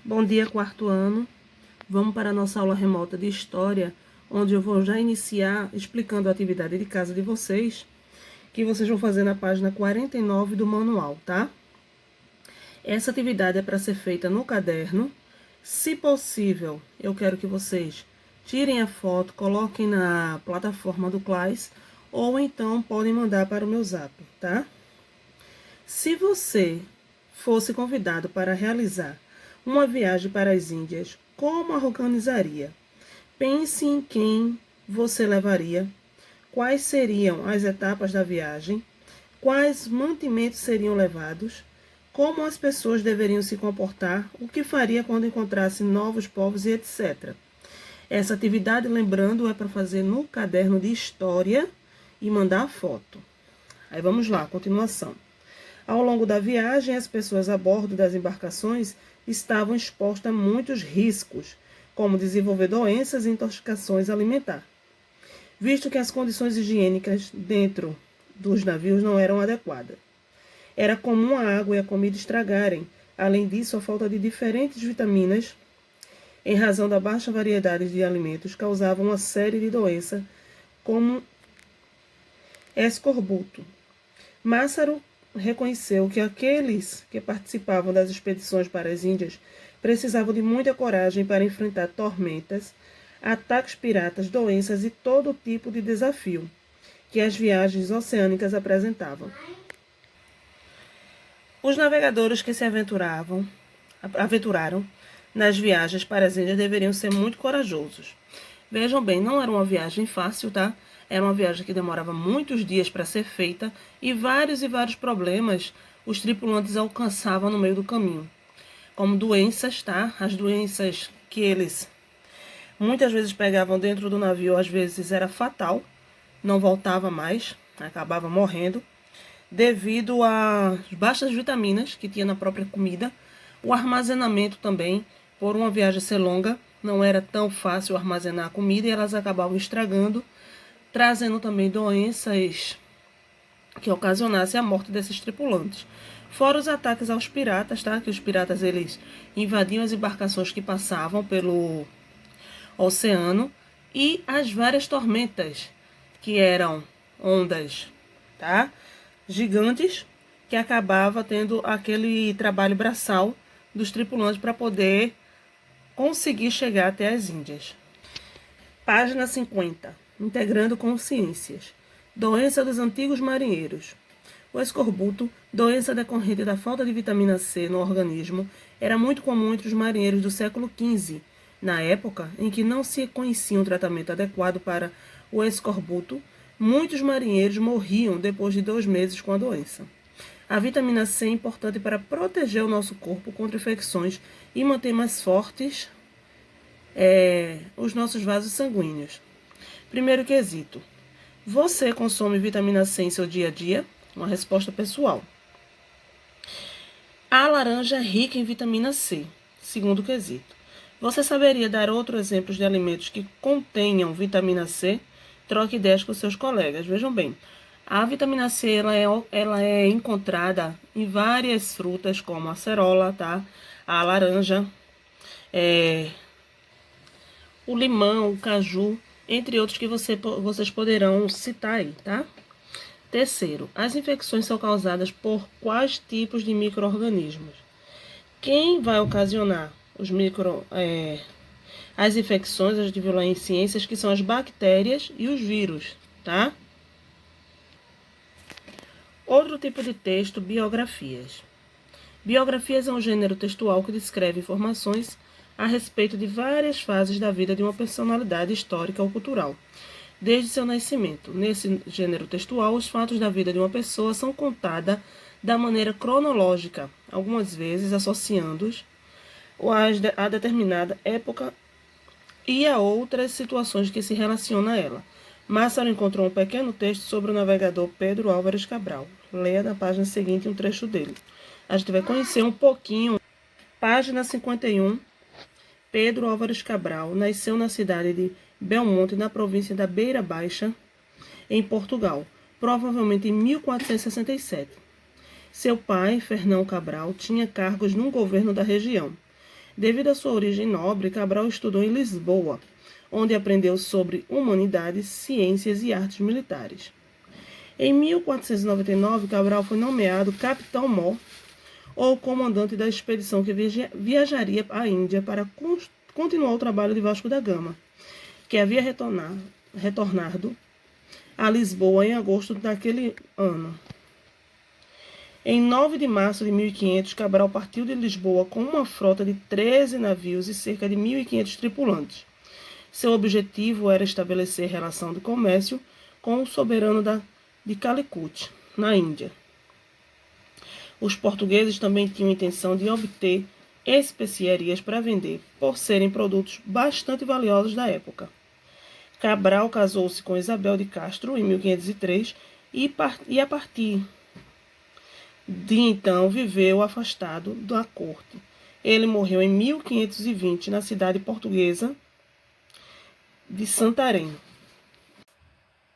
Bom dia, quarto ano. Vamos para a nossa aula remota de História, onde eu vou já iniciar explicando a atividade de casa de vocês, que vocês vão fazer na página 49 do manual, tá? Essa atividade é para ser feita no caderno. Se possível, eu quero que vocês tirem a foto, coloquem na plataforma do Class, ou então podem mandar para o meu zap, tá? Se você fosse convidado para realizar uma viagem para as Índias, como a organizaria? Pense em quem você levaria, quais seriam as etapas da viagem, quais mantimentos seriam levados, como as pessoas deveriam se comportar, o que faria quando encontrasse novos povos e etc. Essa atividade, lembrando, é para fazer no caderno de história e mandar a foto. Aí vamos lá, continuação. Ao longo da viagem, as pessoas a bordo das embarcações estavam expostas a muitos riscos, como desenvolver doenças e intoxicações alimentares, visto que as condições higiênicas dentro dos navios não eram adequadas. Era comum a água e a comida estragarem, além disso, a falta de diferentes vitaminas, em razão da baixa variedade de alimentos, causava uma série de doenças, como escorbuto. Massaro reconheceu que aqueles que participavam das expedições para as Índias precisavam de muita coragem para enfrentar tormentas, ataques piratas, doenças e todo tipo de desafio que as viagens oceânicas apresentavam. Os navegadores que se aventuraram nas viagens para as Índias deveriam ser muito corajosos. Vejam bem, não era uma viagem fácil, tá? Era uma viagem que demorava muitos dias para ser feita e vários problemas os tripulantes alcançavam no meio do caminho. Como doenças, tá? As doenças que eles muitas vezes pegavam dentro do navio, às vezes era fatal, não voltava mais, acabava morrendo, devido às baixas vitaminas que tinha na própria comida, o armazenamento também, por uma viagem ser longa, não era tão fácil armazenar a comida e elas acabavam estragando, trazendo também doenças que ocasionassem a morte desses tripulantes. Fora os ataques aos piratas, tá? Que os piratas eles invadiam as embarcações que passavam pelo oceano e as várias tormentas que eram ondas, tá? Gigantes que acabava tendo aquele trabalho braçal dos tripulantes para poder conseguir chegar até as Índias. Página 50. Integrando consciências. Doença dos antigos marinheiros. O escorbuto, doença decorrente da falta de vitamina C no organismo, era muito comum entre os marinheiros do século XV, na época em que não se conhecia um tratamento adequado para o escorbuto. Muitos marinheiros morriam depois de 2 meses com a doença. A vitamina C é importante para proteger o nosso corpo contra infecções e manter mais fortes os nossos vasos sanguíneos. Primeiro quesito. Você consome vitamina C em seu dia a dia? Uma resposta pessoal. A laranja é rica em vitamina C. Segundo quesito. Você saberia dar outros exemplos de alimentos que contenham vitamina C? Troque ideias com seus colegas. Vejam bem, a vitamina C ela é encontrada em várias frutas, como a acerola, tá? A laranja, o limão, o caju, entre outros que vocês poderão citar aí, tá? Terceiro, as infecções são causadas por quais tipos de micro-organismos? Quem vai ocasionar as infecções, a gente viu lá em ciências, que são as bactérias e os vírus, tá? Outro tipo de texto, biografias. Biografias é um gênero textual que descreve informações a respeito de várias fases da vida de uma personalidade histórica ou cultural, desde seu nascimento. Nesse gênero textual, os fatos da vida de uma pessoa são contados da maneira cronológica, algumas vezes associando-os a determinada época e a outras situações que se relacionam a ela. Massaro encontrou um pequeno texto sobre o navegador Pedro Álvares Cabral. Leia na página seguinte um trecho dele. A gente vai conhecer um pouquinho. Página 51. Pedro Álvares Cabral nasceu na cidade de Belmonte, na província da Beira Baixa, em Portugal, provavelmente em 1467. Seu pai, Fernão Cabral, tinha cargos no governo da região. Devido à sua origem nobre, Cabral estudou em Lisboa, onde aprendeu sobre humanidades, ciências e artes militares. Em 1499, Cabral foi nomeado capitão-mor, ou comandante da expedição que viajaria à Índia para continuar o trabalho de Vasco da Gama, que havia retornado a Lisboa em agosto daquele ano. Em 9 de março de 1500, Cabral partiu de Lisboa com uma frota de 13 navios e cerca de 1.500 tripulantes. Seu objetivo era estabelecer relação de comércio com o soberano de Calicut, na Índia. Os portugueses também tinham intenção de obter especiarias para vender, por serem produtos bastante valiosos da época. Cabral casou-se com Isabel de Castro em 1503 e a partir de então viveu afastado da corte. Ele morreu em 1520 na cidade portuguesa de Santarém.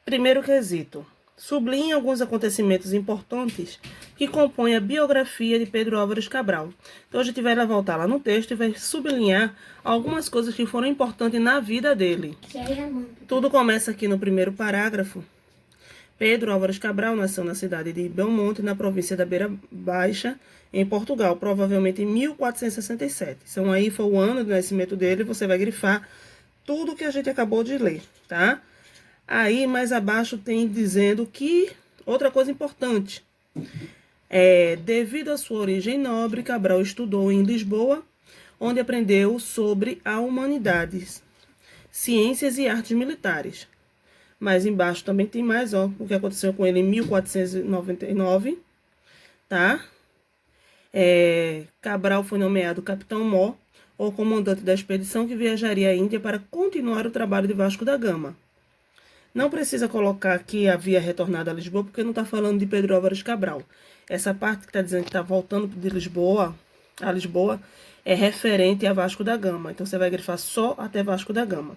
Primeiro quesito. Sublinhe alguns acontecimentos importantes que compõem a biografia de Pedro Álvares Cabral. Então a gente vai voltar lá no texto e vai sublinhar algumas coisas que foram importantes na vida dele. Tudo começa aqui no primeiro parágrafo. Pedro Álvares Cabral nasceu na cidade de Belmonte, na província da Beira Baixa, em Portugal, provavelmente em 1467. Então aí foi o ano do nascimento dele, você vai grifar tudo que a gente acabou de ler, tá? Aí mais abaixo tem dizendo que outra coisa importante, devido à sua origem nobre, Cabral estudou em Lisboa, onde aprendeu sobre a humanidades, ciências e artes militares. Mais embaixo também tem mais, ó, o que aconteceu com ele em 1499, tá? Cabral foi nomeado capitão-mor, ou comandante da expedição que viajaria à Índia para continuar o trabalho de Vasco da Gama. Não precisa colocar que havia retornado a Lisboa, porque não está falando de Pedro Álvares Cabral. Essa parte que está dizendo que está voltando de Lisboa a Lisboa é referente a Vasco da Gama. Então você vai grifar só até Vasco da Gama.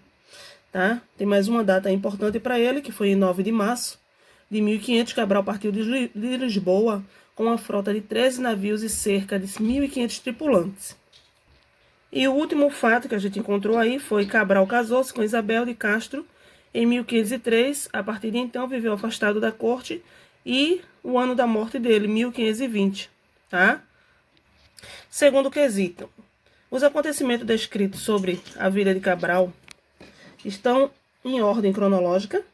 Tá? Tem mais uma data importante para ele, que foi em 9 de março de 1500. Cabral partiu de Lisboa com uma frota de 13 navios e cerca de 1.500 tripulantes. E o último fato que a gente encontrou aí foi Cabral casou-se com Isabel de Castro em 1503. A partir de então viveu afastado da corte e o ano da morte dele, 1520. Tá? Segundo quesito, os acontecimentos descritos sobre a vida de Cabral estão em ordem cronológica.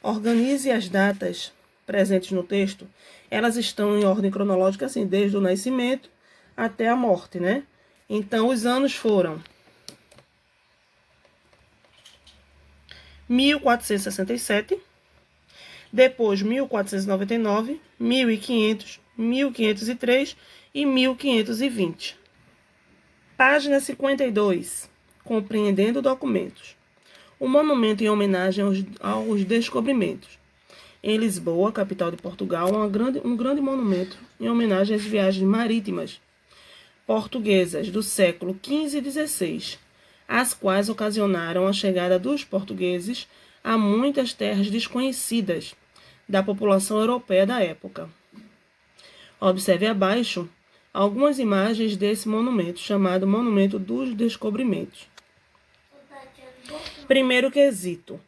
Organize as datas presentes no texto. Elas estão em ordem cronológica, assim, desde o nascimento até a morte, né? Então, os anos foram 1467, depois 1499, 1500, 1503 e 1520. Página 52. Compreendendo documentos. O monumento em homenagem aos descobrimentos. Em Lisboa, capital de Portugal, um grande monumento em homenagem às viagens marítimas portuguesas do século XV e XVI, as quais ocasionaram a chegada dos portugueses a muitas terras desconhecidas da população europeia da época. Observe abaixo algumas imagens desse monumento, chamado Monumento dos Descobrimentos. Primeiro quesito,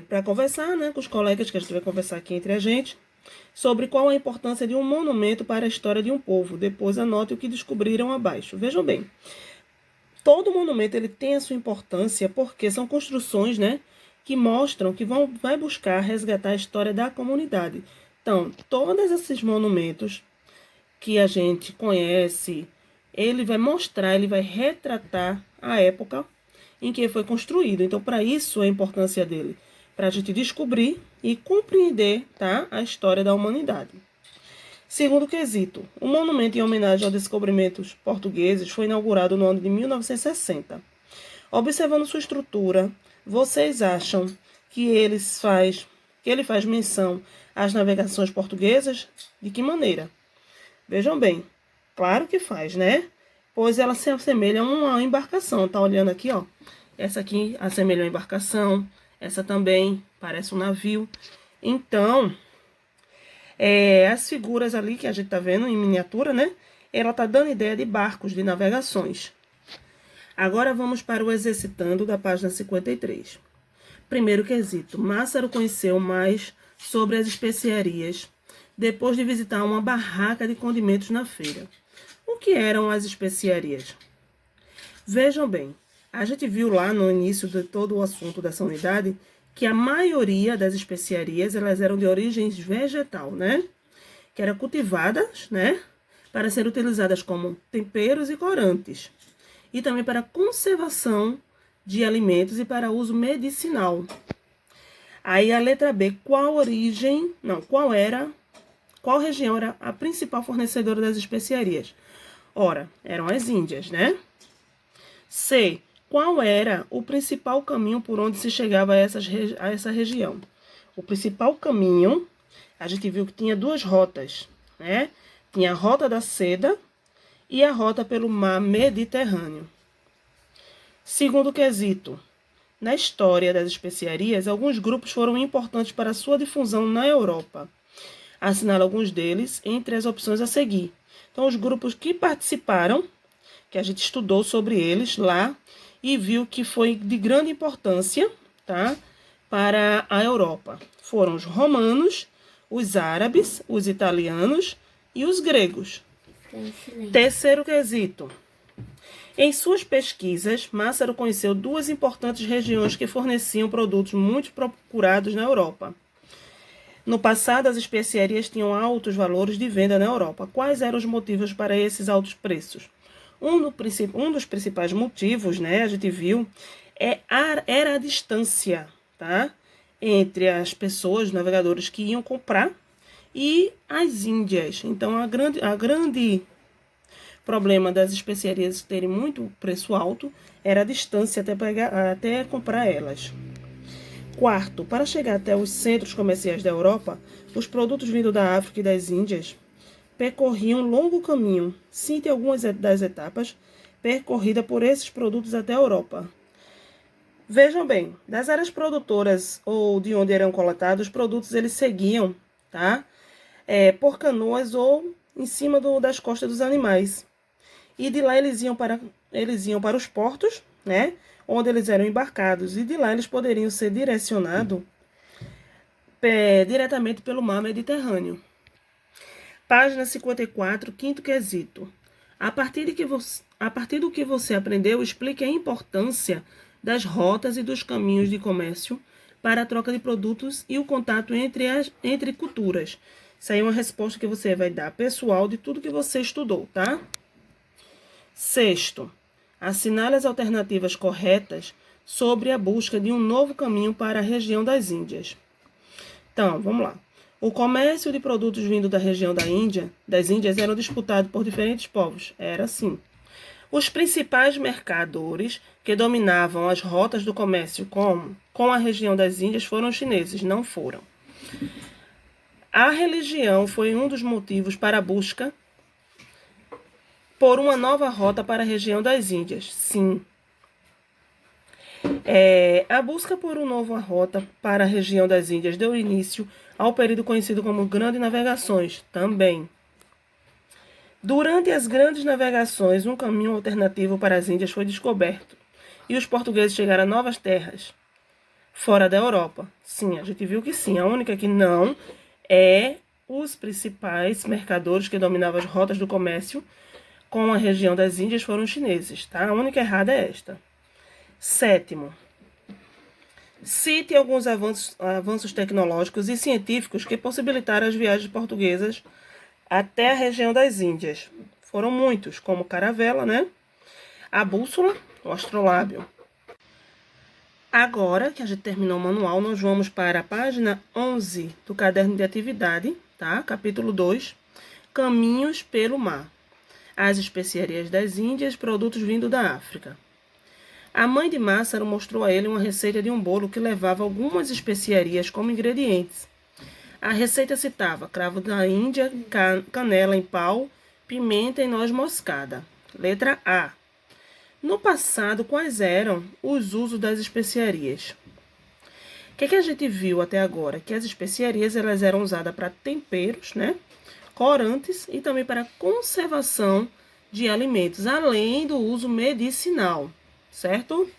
para conversar, né, com os colegas, que a gente vai conversar aqui entre a gente, sobre qual a importância de um monumento para a história de um povo. Depois anote o que descobriram abaixo. Vejam bem, todo monumento ele tem a sua importância porque são construções, né, que mostram que vai buscar resgatar a história da comunidade. Então, todos esses monumentos que a gente conhece, ele vai mostrar, ele vai retratar a época em que foi construído. Então, para isso a importância dele, para a gente descobrir e compreender, tá, a história da humanidade. Segundo quesito, o monumento em homenagem aos descobrimentos portugueses foi inaugurado no ano de 1960. Observando sua estrutura, vocês acham que ele faz menção às navegações portuguesas? De que maneira? Vejam bem, claro que faz, né? Pois ela se assemelha a uma embarcação. Tá olhando aqui, ó. Essa aqui assemelha a uma embarcação. Essa também parece um navio. Então, as figuras ali que a gente tá vendo em miniatura, né? ela está dando ideia de barcos, de navegações. Agora vamos para o exercitando da página 53. Primeiro quesito. Massaro conheceu mais sobre as especiarias depois de visitar uma barraca de condimentos na feira. O que eram as especiarias? Vejam bem, a gente viu lá no início de todo o assunto dessa unidade que a maioria das especiarias elas eram de origem vegetal, né? Que eram cultivadas, né? Para ser utilizadas como temperos e corantes. E também para conservação de alimentos e para uso medicinal. Aí a letra B, qual região era a principal fornecedora das especiarias? Ora, eram as Índias, né? C, qual era o principal caminho por onde se chegava a essa região? O principal caminho, a gente viu que tinha duas rotas, né? Tinha a rota da seda e a rota pelo mar Mediterrâneo. Segundo quesito, na história das especiarias, alguns grupos foram importantes para sua difusão na Europa. Assinala alguns deles entre as opções a seguir. Então, os grupos que participaram, que a gente estudou sobre eles lá e viu que foi de grande importância, tá, para a Europa. Foram os romanos, os árabes, os italianos e os gregos. Terceiro quesito. Em suas pesquisas, Massaro conheceu duas importantes regiões que forneciam produtos muito procurados na Europa. No passado, as especiarias tinham altos valores de venda na Europa. Quais eram os motivos para esses altos preços? Um dos principais motivos, né, a gente viu, era a distância, tá, entre as pessoas, os navegadores que iam comprar e as Índias. Então, a grande problema das especiarias terem muito preço alto era a distância até comprar elas. Quarto, para chegar até os centros comerciais da Europa, os produtos vindos da África e das Índias percorriam um longo caminho. Cite algumas das etapas percorridas por esses produtos até a Europa. Vejam bem, das áreas produtoras ou de onde eram coletados, os produtos eles seguiam, tá? Por canoas ou em cima das costas dos animais. E de lá eles iam para os portos, né, onde eles eram embarcados. E de lá eles poderiam ser direcionados diretamente pelo mar Mediterrâneo. Página 54, quinto quesito. A partir do que você aprendeu, explique a importância das rotas e dos caminhos de comércio para a troca de produtos e o contato entre culturas. Isso aí é uma resposta que você vai dar pessoal de tudo que você estudou, tá? Sexto, assinale as alternativas corretas sobre a busca de um novo caminho para a região das Índias. Então, vamos lá. O comércio de produtos vindo da região das Índias eram disputados por diferentes povos. Era assim. Os principais mercadores que dominavam as rotas do comércio com a região das Índias foram os chineses, não foram. A religião foi um dos motivos para a busca por uma nova rota para a região das Índias. Sim. A busca por uma nova rota para a região das Índias deu início ao período conhecido como Grandes Navegações, também. Durante as grandes navegações, um caminho alternativo para as Índias foi descoberto, e os portugueses chegaram a novas terras, fora da Europa. Sim, a gente viu que sim. A única que não é os principais mercadores que dominavam as rotas do comércio com a região das Índias foram os chineses, tá? A única errada é esta. Sétimo, cite alguns avanços tecnológicos e científicos que possibilitaram as viagens portuguesas até a região das Índias. Foram muitos, como caravela, né? A bússola, o astrolábio. Agora que a gente terminou o manual, nós vamos para a página 11 do caderno de atividade, tá? Capítulo 2, Caminhos pelo Mar. As especiarias das Índias, produtos vindos da África. A mãe de Massaro mostrou a ele uma receita de um bolo que levava algumas especiarias como ingredientes. A receita citava cravo da Índia, canela em pau, pimenta e noz moscada. Letra A. No passado, quais eram os usos das especiarias? O que a gente viu até agora? Que as especiarias elas eram usadas para temperos, né? corantes e também para conservação de alimentos, além do uso medicinal, certo?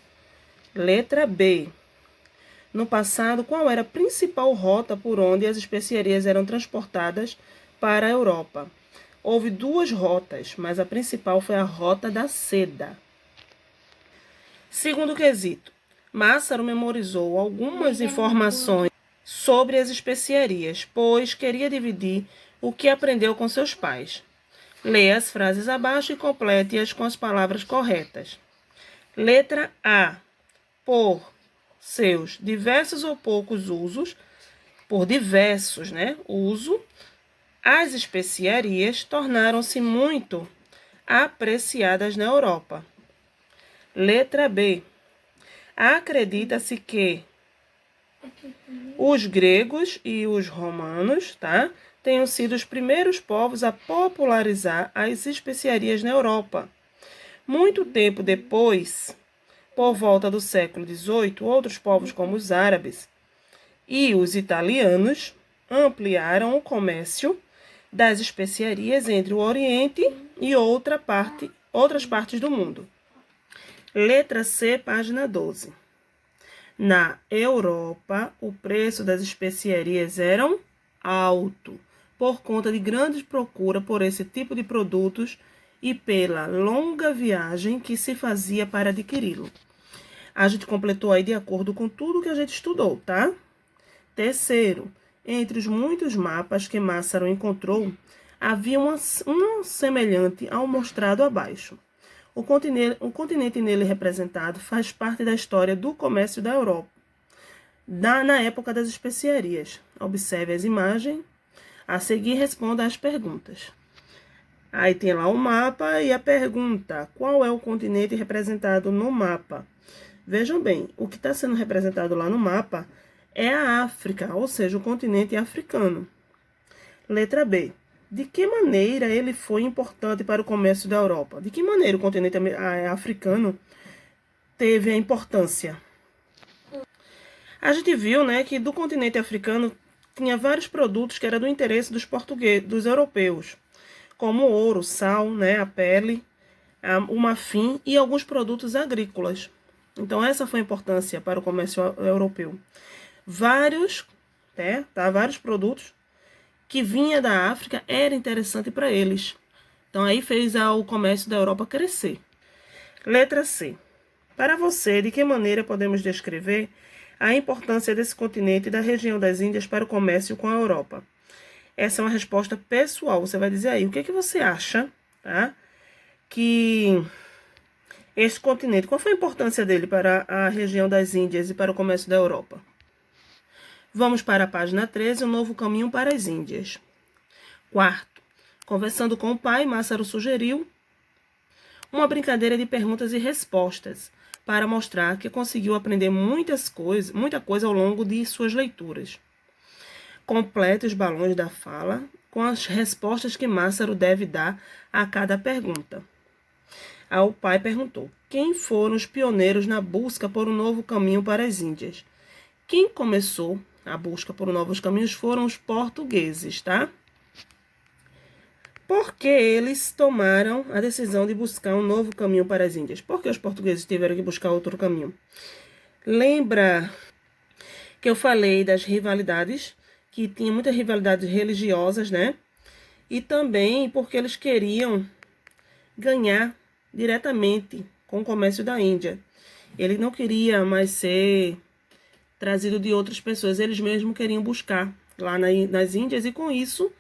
Letra B. No passado, qual era a principal rota por onde as especiarias eram transportadas para a Europa? Houve duas rotas, mas a principal foi a rota da seda. Segundo quesito, Massaro memorizou algumas informações sobre as especiarias, pois queria dividir o que aprendeu com seus pais. Leia as frases abaixo e complete-as com as palavras corretas. Letra A. Por seus diversos ou poucos usos, por diversos, uso, as especiarias tornaram-se muito apreciadas na Europa. Letra B. Acredita-se que os gregos e os romanos, tenham sido os primeiros povos a popularizar as especiarias na Europa. Muito tempo depois, por volta do século XVIII, outros povos como os árabes e os italianos ampliaram o comércio das especiarias entre o Oriente e outras partes do mundo. Letra C, página 12. Na Europa, o preço das especiarias era alto, por conta de grande procura por esse tipo de produtos e pela longa viagem que se fazia para adquiri-lo. A gente completou aí de acordo com tudo que a gente estudou, tá? Terceiro, entre os muitos mapas que Massaro encontrou, havia um semelhante ao mostrado abaixo. O continente nele representado faz parte da história do comércio da Europa, na época das especiarias. Observe as imagens. A seguir, responda às perguntas. Aí tem lá o mapa e a pergunta: qual é o continente representado no mapa? Vejam bem, o que está sendo representado lá no mapa é a África, ou seja, o continente africano. Letra B. De que maneira ele foi importante para o comércio da Europa? De que maneira o continente africano teve a importância? A gente viu, que do continente africano tinha vários produtos que eram do interesse dos europeus, como o ouro, sal, a pele, o marfim e alguns produtos agrícolas. Então, essa foi a importância para o comércio europeu. Vários produtos que vinha da África era interessante para eles. Então, aí fez o comércio da Europa crescer. Letra C. Para você, de que maneira podemos descrever a importância desse continente e da região das Índias para o comércio com a Europa? Essa é uma resposta pessoal. Você vai dizer aí, o que você acha, que esse continente, qual foi a importância dele para a região das Índias e para o comércio da Europa? Vamos para a página 13, um novo caminho para as Índias. Quarto, conversando com o pai, Massaro sugeriu uma brincadeira de perguntas e respostas para mostrar que conseguiu aprender muita coisa ao longo de suas leituras. Complete os balões da fala com as respostas que Massaro deve dar a cada pergunta. O pai perguntou: quem foram os pioneiros na busca por um novo caminho para as Índias? Quem começou a busca por novos caminhos foram os portugueses, Por que eles tomaram a decisão de buscar um novo caminho para as Índias? Por que os portugueses tiveram que buscar outro caminho? Lembra que eu falei das rivalidades, que tinha muitas rivalidades religiosas, E também porque eles queriam ganhar diretamente com o comércio da Índia. Ele não queria mais ser trazido de outras pessoas, eles mesmos queriam buscar lá nas Índias e com isso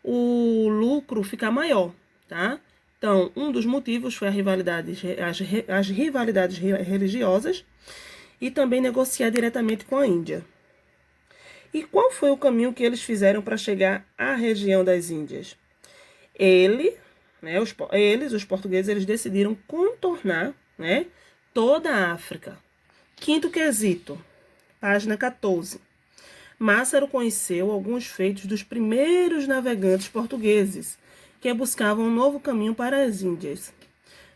o lucro ficar maior, Então, um dos motivos foi as rivalidades religiosas e também negociar diretamente com a Índia. E qual foi o caminho que eles fizeram para chegar à região das Índias? Os portugueses, eles decidiram contornar, toda a África. Quinto quesito. Página 14. Massaro conheceu alguns feitos dos primeiros navegantes portugueses que buscavam um novo caminho para as Índias.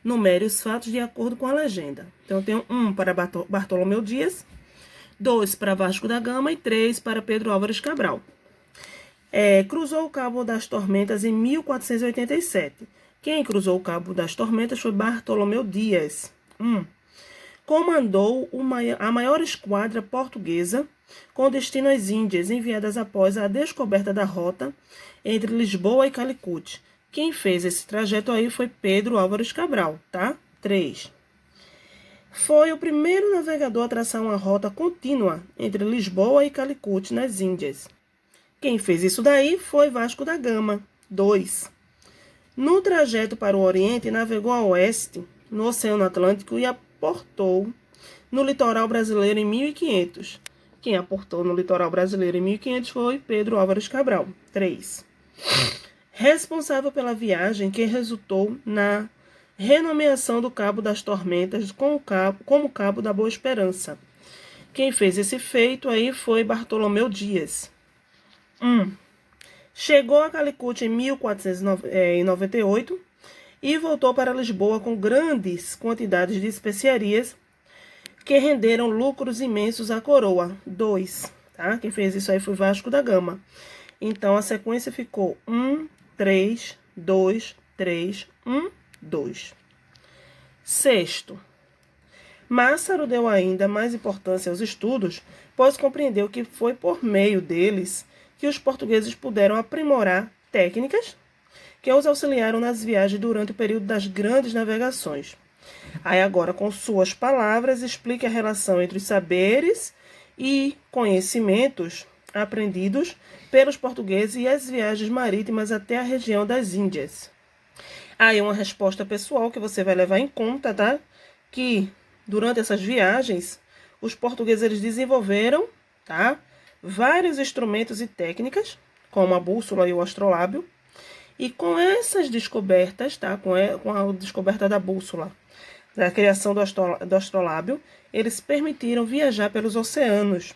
Numere os fatos de acordo com a legenda. Então, eu tenho 1 para Bartolomeu Dias, 2 para Vasco da Gama e 3 para Pedro Álvares Cabral. Cruzou o Cabo das Tormentas em 1487. Quem cruzou o Cabo das Tormentas foi Bartolomeu Dias. Comandou a maior esquadra portuguesa com destino às Índias, enviadas após a descoberta da rota entre Lisboa e Calicut. Quem fez esse trajeto aí foi Pedro Álvares Cabral, tá? 3. Foi o primeiro navegador a traçar uma rota contínua entre Lisboa e Calicut, nas Índias. Quem fez isso daí foi Vasco da Gama. 2. No trajeto para o Oriente, navegou a oeste, no Oceano Atlântico, e aportou no litoral brasileiro em 1500. Quem aportou no litoral brasileiro em 1500 foi Pedro Álvares Cabral. 3. Responsável pela viagem que resultou na renomeação do Cabo das Tormentas como Cabo da Boa Esperança. Quem fez esse feito aí foi Bartolomeu Dias. Chegou a Calicut em 1498 e voltou para Lisboa com grandes quantidades de especiarias que renderam lucros imensos à coroa. 2. Tá? Quem fez isso aí foi Vasco da Gama. Então, a sequência ficou 1, 3, 2, 3, 1, 2. 6. Massaro deu ainda mais importância aos estudos, pois compreendeu que foi por meio deles que os portugueses puderam aprimorar técnicas que os auxiliaram nas viagens durante o período das grandes navegações. Aí agora, com suas palavras, explique a relação entre os saberes e conhecimentos aprendidos pelos portugueses e as viagens marítimas até a região das Índias. Aí uma resposta pessoal que você vai levar em conta, tá? Que durante essas viagens, os portugueses eles desenvolveram, tá? Vários instrumentos e técnicas, como a bússola e o astrolábio. E com essas descobertas, tá? Com a descoberta da bússola, da criação do astrolábio, eles permitiram viajar pelos oceanos.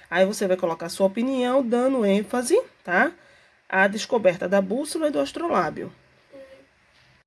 Aí você vai colocar sua opinião, dando ênfase, tá? À descoberta da bússola e do astrolábio.